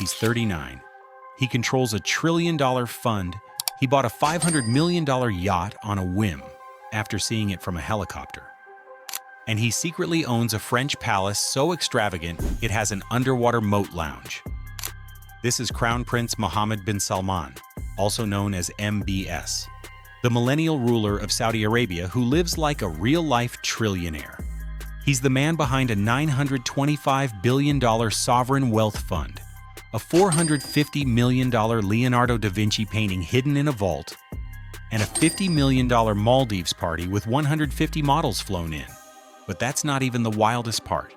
he's 39. He controls a $1 trillion fund. He bought a $500 million yacht on a whim after seeing it from a helicopter. And he secretly owns a French palace so extravagant it has an underwater moat lounge. This is Crown Prince Mohammed bin Salman, also known as MBS, the millennial ruler of Saudi Arabia who lives like a real-life trillionaire. He's the man behind a $925 billion sovereign wealth fund, a $450 million Leonardo da Vinci painting hidden in a vault, and a $50 million Maldives party with 150 models flown in. But that's not even the wildest part.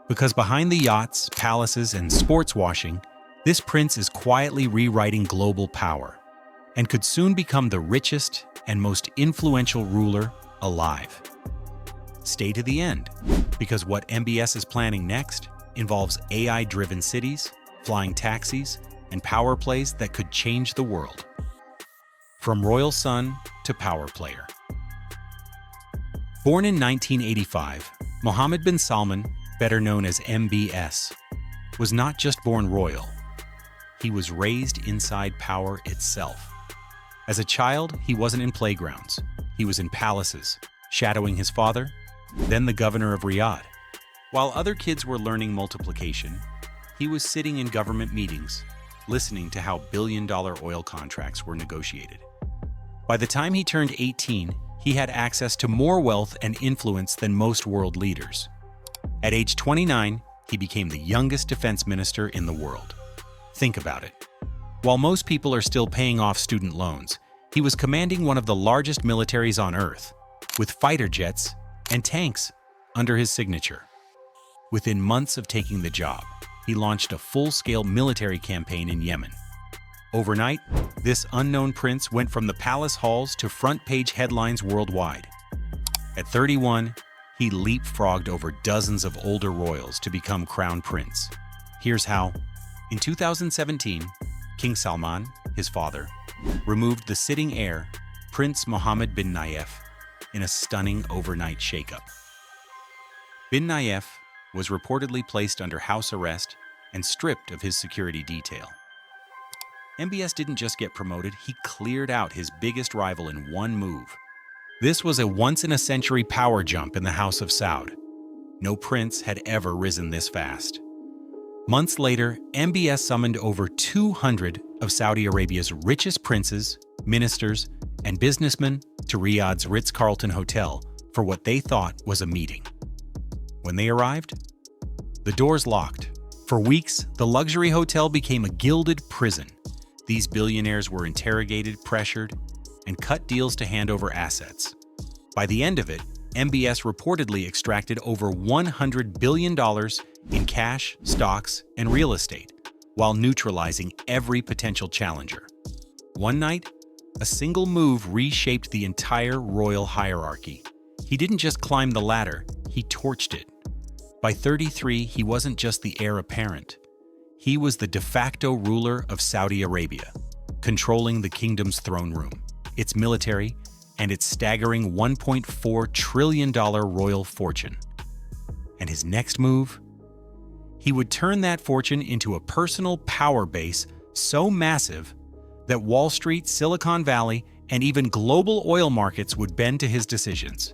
Because behind the yachts, palaces, and sports washing, this prince is quietly rewriting global power and could soon become the richest and most influential ruler alive. Stay to the end, because what MBS is planning next involves AI-driven cities, flying taxis, and power plays that could change the world. From royal son to power player. Born in 1985, Mohammed bin Salman, better known as MBS, was not just born royal. He was raised inside power itself. As a child, he wasn't in playgrounds. He was in palaces, shadowing his father, then the governor of Riyadh. While other kids were learning multiplication, he was sitting in government meetings, listening to how billion-dollar oil contracts were negotiated. By the time he turned 18, he had access to more wealth and influence than most world leaders. At age 29, he became the youngest defense minister in the world. Think about it. While most people are still paying off student loans, he was commanding one of the largest militaries on Earth, with fighter jets and tanks under his signature. Within months of taking the job, he launched a full-scale military campaign in Yemen. Overnight, this unknown prince went from the palace halls to front-page headlines worldwide. At 31, he leapfrogged over dozens of older royals to become crown prince. Here's how. In 2017, King Salman, his father, removed the sitting heir, Prince Mohammed bin Nayef, in a stunning overnight shakeup. Bin Nayef was reportedly placed under house arrest and stripped of his security detail. MBS didn't just get promoted, he cleared out his biggest rival in one move. This was a once-in-a-century power jump in the House of Saud. No prince had ever risen this fast. Months later, MBS summoned over 200 of Saudi Arabia's richest princes, ministers, and businessmen to Riyadh's Ritz-Carlton Hotel for what they thought was a meeting. When they arrived, the doors locked. For weeks, the luxury hotel became a gilded prison. These billionaires were interrogated, pressured, and cut deals to hand over assets. By the end of it, MBS reportedly extracted over $100 billion in cash, stocks, and real estate, while neutralizing every potential challenger. One night, a single move reshaped the entire royal hierarchy. He didn't just climb the ladder, he torched it. By 33, he wasn't just the heir apparent. He was the de facto ruler of Saudi Arabia, controlling the kingdom's throne room, its military, and its staggering $1.4 trillion royal fortune. And his next move? He would turn that fortune into a personal power base so massive that Wall Street, Silicon Valley, and even global oil markets would bend to his decisions.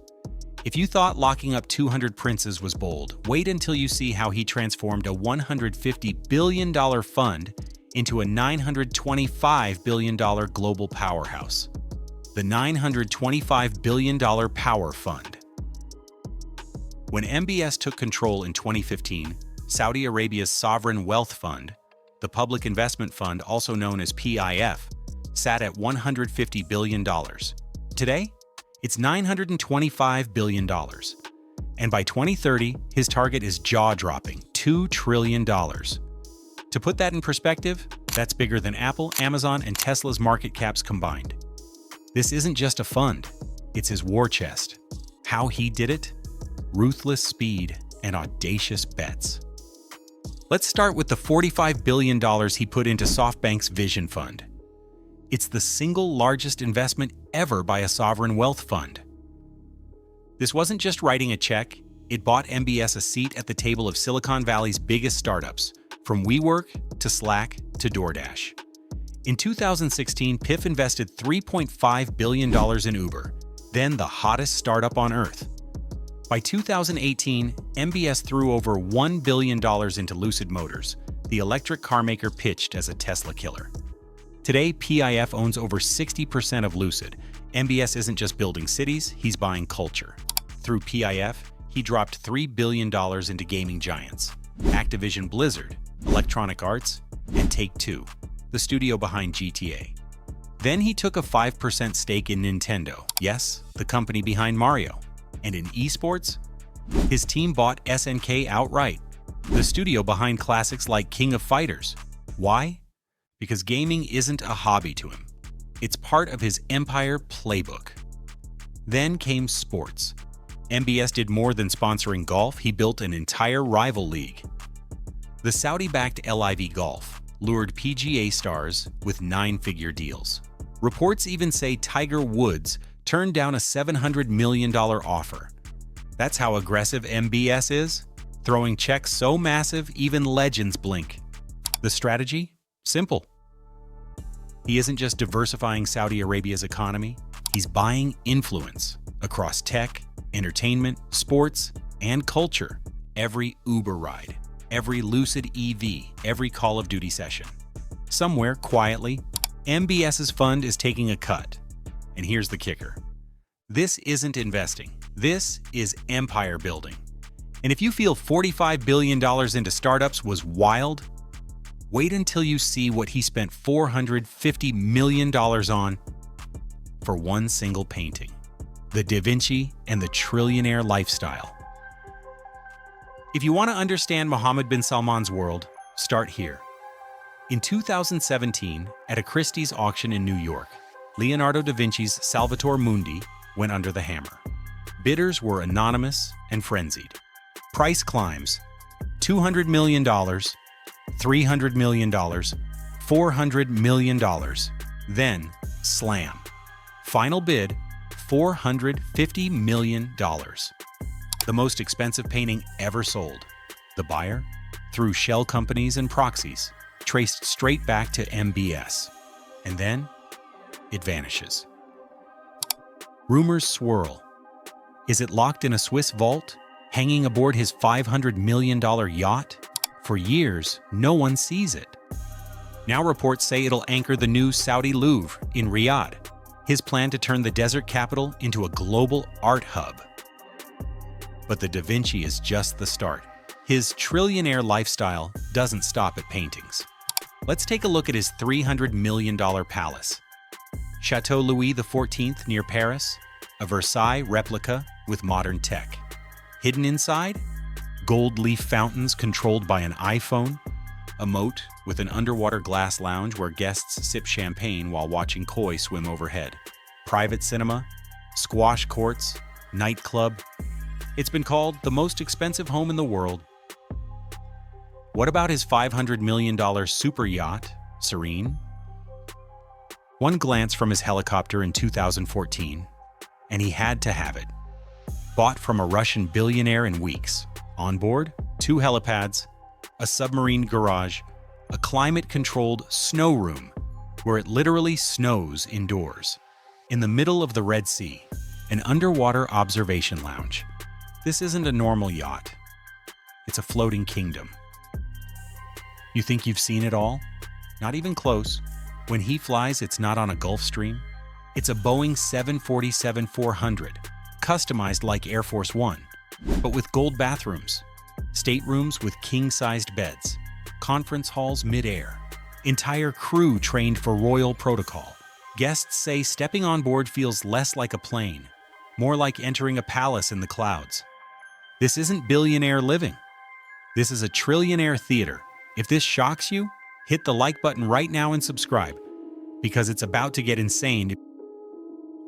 If you thought locking up 200 princes was bold, wait until you see how he transformed a $150 billion fund into a $925 billion global powerhouse. The $925 billion Power Fund. When MBS took control in 2015, Saudi Arabia's sovereign wealth fund, the Public Investment Fund, also known as PIF, sat at $150 billion. Today, it's $925 billion. And by 2030, his target is jaw-dropping, $2 trillion. To put that in perspective, that's bigger than Apple, Amazon, and Tesla's market caps combined. This isn't just a fund, it's his war chest. How he did it? Ruthless speed and audacious bets. Let's start with the $45 billion he put into SoftBank's Vision Fund. It's the single largest investment ever by a sovereign wealth fund. This wasn't just writing a check, it bought MBS a seat at the table of Silicon Valley's biggest startups, from WeWork to Slack to DoorDash. In 2016, PIF invested $3.5 billion in Uber, then the hottest startup on Earth. By 2018, MBS threw over $1 billion into Lucid Motors, the electric car maker pitched as a Tesla killer. Today, PIF owns over 60% of Lucid. MBS isn't just building cities, he's buying culture. Through PIF, he dropped $3 billion into gaming giants, Activision Blizzard, Electronic Arts, and Take-Two, the studio behind GTA. Then he took a 5% stake in Nintendo, yes, the company behind Mario. And in esports, his team bought SNK outright, the studio behind classics like King of Fighters. Why? Because gaming isn't a hobby to him. It's part of his empire playbook. Then came sports. MBS did more than sponsoring golf, he built an entire rival league. The Saudi-backed LIV Golf lured PGA stars with 9-figure deals. Reports even say Tiger Woods turned down a $700 million offer. That's how aggressive MBS is, throwing checks so massive even legends blink. The strategy? Simple. He isn't just diversifying Saudi Arabia's economy, he's buying influence across tech, entertainment, sports, and culture. Every Uber ride, every Lucid EV, every Call of Duty session. Somewhere, quietly, MBS's fund is taking a cut. And here's the kicker. This isn't investing. This is empire building. And if you feel $45 billion into startups was wild, wait until you see what he spent $450 million on for one single painting. The Da Vinci and the Trillionaire lifestyle. If you want to understand Mohammed bin Salman's world, start here. In 2017, at a Christie's auction in New York, Leonardo da Vinci's Salvator Mundi went under the hammer. Bidders were anonymous and frenzied. Price climbs: $200 million, $300 million, $400 million. Then, slam. Final bid, $450 million. The most expensive painting ever sold. The buyer, through shell companies and proxies, traced straight back to MBS. And then, it vanishes. Rumors swirl. Is it locked in a Swiss vault, hanging aboard his $500 million yacht? For years, no one sees it. Now reports say it'll anchor the new Saudi Louvre in Riyadh, his plan to turn the desert capital into a global art hub. But the Da Vinci is just the start. His trillionaire lifestyle doesn't stop at paintings. Let's take a look at his $300 million palace. Chateau Louis XIV near Paris, a Versailles replica with modern tech. Hidden inside, gold leaf fountains controlled by an iPhone, a moat with an underwater glass lounge where guests sip champagne while watching koi swim overhead. Private cinema, squash courts, nightclub. It's been called the most expensive home in the world. What about his $500 million super yacht, Serene? One glance from his helicopter in 2014, and he had to have it. Bought from a Russian billionaire in weeks. On board, 2 helipads, a submarine garage, a climate-controlled snow room, where it literally snows indoors. In the middle of the Red Sea, an underwater observation lounge. This isn't a normal yacht. It's a floating kingdom. You think you've seen it all? Not even close. When he flies, it's not on a Gulf Stream. It's a Boeing 747-400, customized like Air Force One, but with gold bathrooms, staterooms with king-sized beds, conference halls mid-air, entire crew trained for royal protocol. Guests say stepping on board feels less like a plane, more like entering a palace in the clouds. This isn't billionaire living. This is a trillionaire theater. If this shocks you, hit the like button right now and subscribe, because it's about to get insane.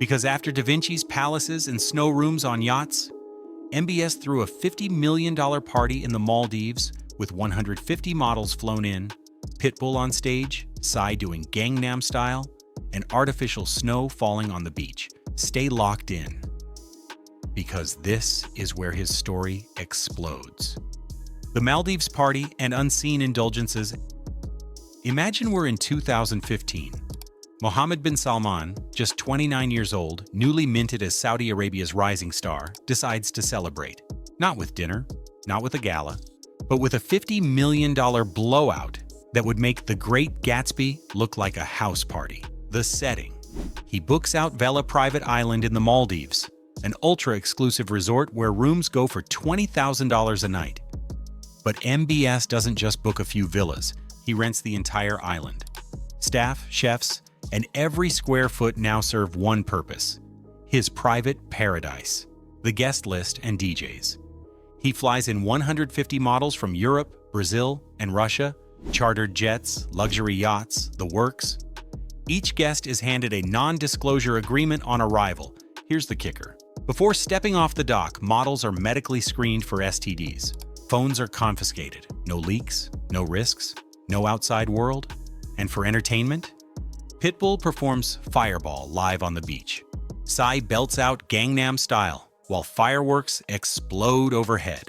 Because after Da Vinci's palaces and snow rooms on yachts, MBS threw a $50 million party in the Maldives with 150 models flown in, Pitbull on stage, Psy doing Gangnam Style, and artificial snow falling on the beach. Stay locked in, because this is where his story explodes. The Maldives party and unseen indulgences. Imagine we're in 2015. Mohammed bin Salman, just 29 years old, newly minted as Saudi Arabia's rising star, decides to celebrate. Not with dinner, not with a gala, but with a $50 million blowout that would make The Great Gatsby look like a house party. The setting. He books out Vela Private Island in the Maldives, an ultra-exclusive resort where rooms go for $20,000 a night. But MBS doesn't just book a few villas, he rents the entire island. Staff, chefs, and every square foot now serve one purpose: his private paradise, the guest list and DJs. He flies in 150 models from Europe, Brazil, and Russia, chartered jets, luxury yachts, the works. Each guest is handed a non-disclosure agreement on arrival. Here's the kicker. Before stepping off the dock, models are medically screened for STDs. Phones are confiscated. No leaks, no risks, no outside world. And for entertainment, Pitbull performs Fireball live on the beach. Psy belts out Gangnam Style, while fireworks explode overhead.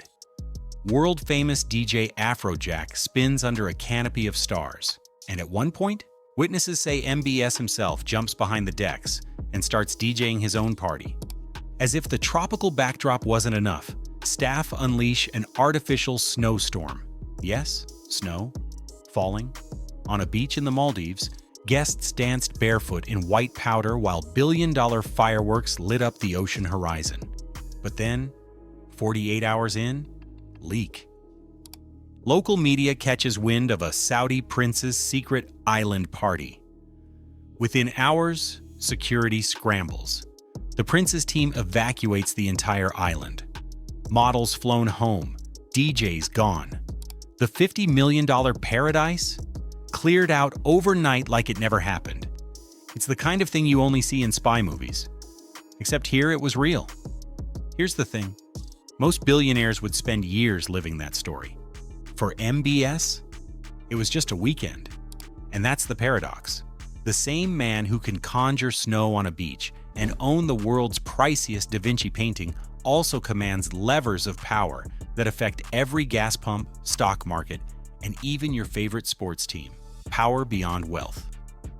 World-famous DJ Afrojack spins under a canopy of stars. And at one point, witnesses say MBS himself jumps behind the decks and starts DJing his own party. As if the tropical backdrop wasn't enough, staff unleash an artificial snowstorm. Yes, snow, falling. On a beach in the Maldives, guests danced barefoot in white powder while billion-dollar fireworks lit up the ocean horizon. But then, 48 hours in, leak. Local media catches wind of a Saudi prince's secret island party. Within hours, security scrambles. The prince's team evacuates the entire island. Models flown home, DJs gone. The $50 million paradise cleared out overnight like it never happened. It's the kind of thing you only see in spy movies. Except here it was real. Here's the thing. Most billionaires would spend years living that story. For MBS, it was just a weekend. And that's the paradox. The same man who can conjure snow on a beach and own the world's priciest Da Vinci painting also commands levers of power that affect every gas pump, stock market, and even your favorite sports team. Power beyond wealth.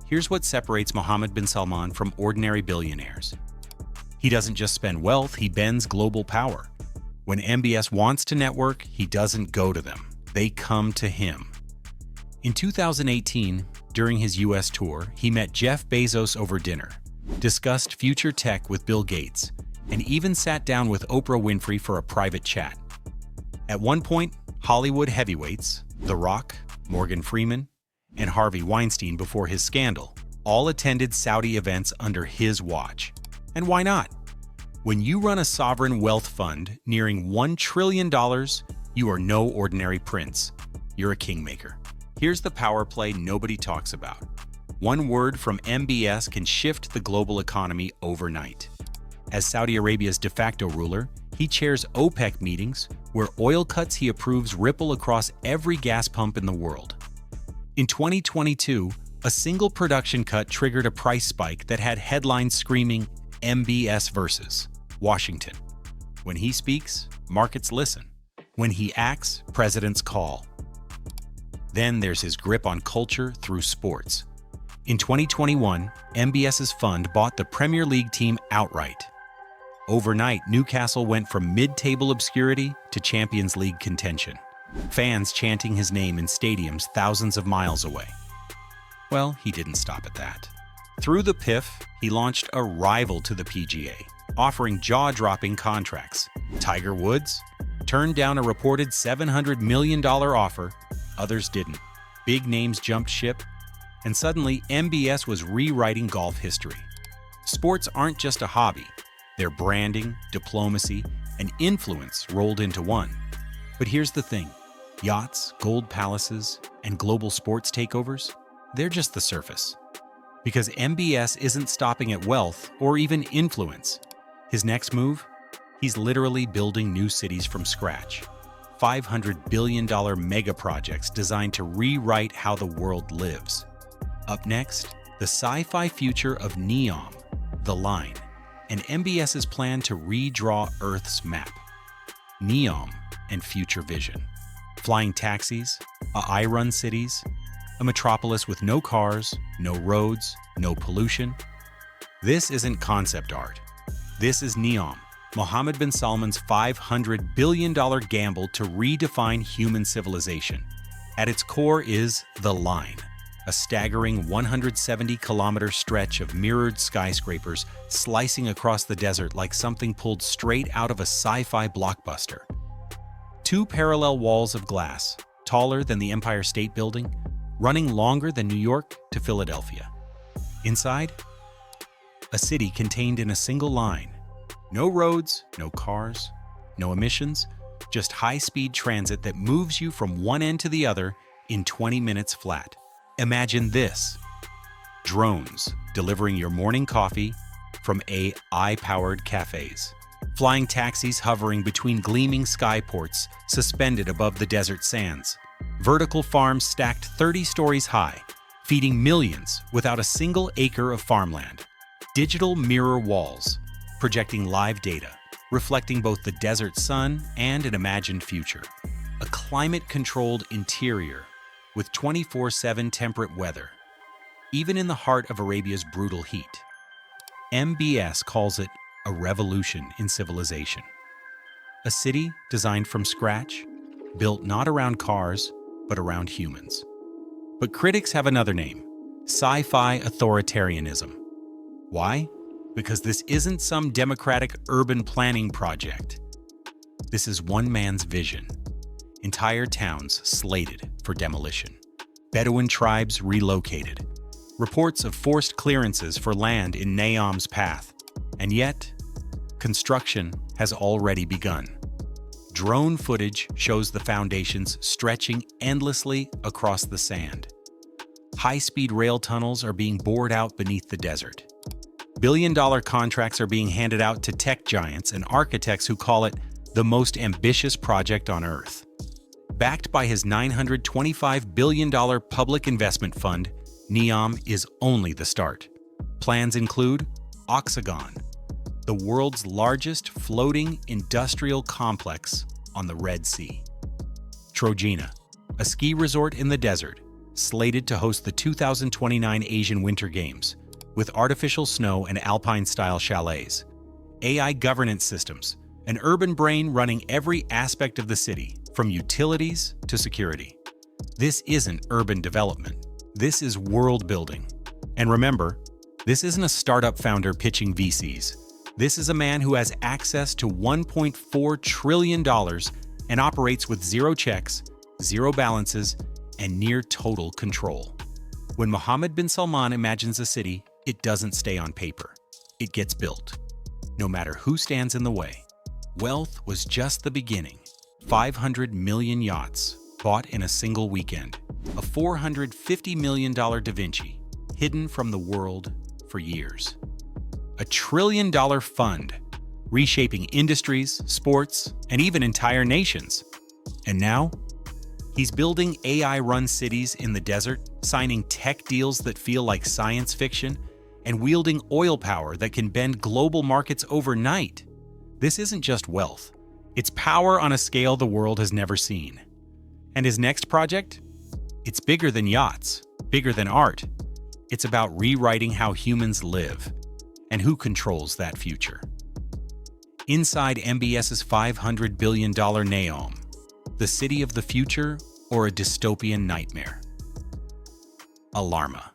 Here's what separates Mohammed bin Salman from ordinary billionaires. He doesn't just spend wealth, he bends global power. When MBS wants to network, he doesn't go to them. They come to him. In 2018, during his US tour, he met Jeff Bezos over dinner, discussed future tech with Bill Gates, and even sat down with Oprah Winfrey for a private chat. At one point, Hollywood heavyweights, The Rock, Morgan Freeman, and Harvey Weinstein before his scandal, all attended Saudi events under his watch. And why not? When you run a sovereign wealth fund nearing $1 trillion, you are no ordinary prince. You're a kingmaker. Here's the power play nobody talks about. One word from MBS can shift the global economy overnight. As Saudi Arabia's de facto ruler, he chairs OPEC meetings where oil cuts he approves ripple across every gas pump in the world. In 2022, a single production cut triggered a price spike that had headlines screaming MBS versus Washington. When he speaks, markets listen. When he acts, presidents call. Then there's his grip on culture through sports. In 2021, MBS's fund bought the Premier League team outright. Overnight, Newcastle went from mid-table obscurity to Champions League contention, fans chanting his name in stadiums thousands of miles away. Well, he didn't stop at that. Through the PIF, he launched a rival to the PGA, offering jaw-dropping contracts. Tiger Woods turned down a reported $700 million offer. Others didn't. Big names jumped ship, and suddenly MBS was rewriting golf history. Sports aren't just a hobby. They're branding, diplomacy, and influence rolled into one. But here's the thing. Yachts, gold palaces, and global sports takeovers, they're just the surface. Because MBS isn't stopping at wealth or even influence. His next move? He's literally building new cities from scratch. $500 billion mega projects designed to rewrite how the world lives. Up next, the sci-fi future of NEOM, The Line, and MBS's plan to redraw Earth's map. NEOM and Future Vision. flying taxis, AI-run cities, a metropolis with no cars, no roads, no pollution. This isn't concept art. This is NEOM, Mohammed bin Salman's $500 billion gamble to redefine human civilization. At its core is The Line, a staggering 170-kilometer stretch of mirrored skyscrapers slicing across the desert like something pulled straight out of a sci-fi blockbuster. Two parallel walls of glass, taller than the Empire State Building, running longer than New York to Philadelphia. Inside, a city contained in a single line. No roads, no cars, no emissions, just high-speed transit that moves you from one end to the other in 20 minutes flat. Imagine this: drones delivering your morning coffee from AI-powered cafes, flying taxis hovering between gleaming skyports suspended above the desert sands, vertical farms stacked 30 stories high, feeding millions without a single acre of farmland, digital mirror walls projecting live data, reflecting both the desert sun and an imagined future, a climate-controlled interior with 24/7 temperate weather, even in the heart of Arabia's brutal heat. MBS calls it a revolution in civilization. A city designed from scratch, built not around cars, but around humans. But critics have another name: sci-fi authoritarianism. Why? Because this isn't some democratic urban planning project. This is one man's vision. Entire towns slated for demolition. Bedouin tribes relocated. Reports of forced clearances for land in NEOM's path. And yet, construction has already begun. Drone footage shows the foundations stretching endlessly across the sand. High-speed rail tunnels are being bored out beneath the desert. Billion-dollar contracts are being handed out to tech giants and architects who call it the most ambitious project on Earth. Backed by his $925 billion public investment fund, NEOM is only the start. Plans include Oxagon, the world's largest floating industrial complex on the Red Sea; Trojena, a ski resort in the desert, slated to host the 2029 Asian Winter Games, with artificial snow and alpine-style chalets; AI governance systems, an urban brain running every aspect of the city, from utilities to security. This isn't urban development. This is world building. And remember, this isn't a startup founder pitching VCs. This is a man who has access to $1.4 trillion and operates with zero checks, zero balances, and near total control. When Mohammed bin Salman imagines a city, it doesn't stay on paper. It gets built, no matter who stands in the way. Wealth was just the beginning. 500 million yachts bought in a single weekend. A $450 million Da Vinci, hidden from the world for years. A $1 trillion fund, reshaping industries, sports, and even entire nations. And now, he's building AI-run cities in the desert, signing tech deals that feel like science fiction, and wielding oil power that can bend global markets overnight. This isn't just wealth. It's power on a scale the world has never seen. And his next project? It's bigger than yachts, bigger than art. It's about rewriting how humans live and who controls that future. Inside MBS's $500 billion NEOM, the city of the future or a dystopian nightmare? Alarma.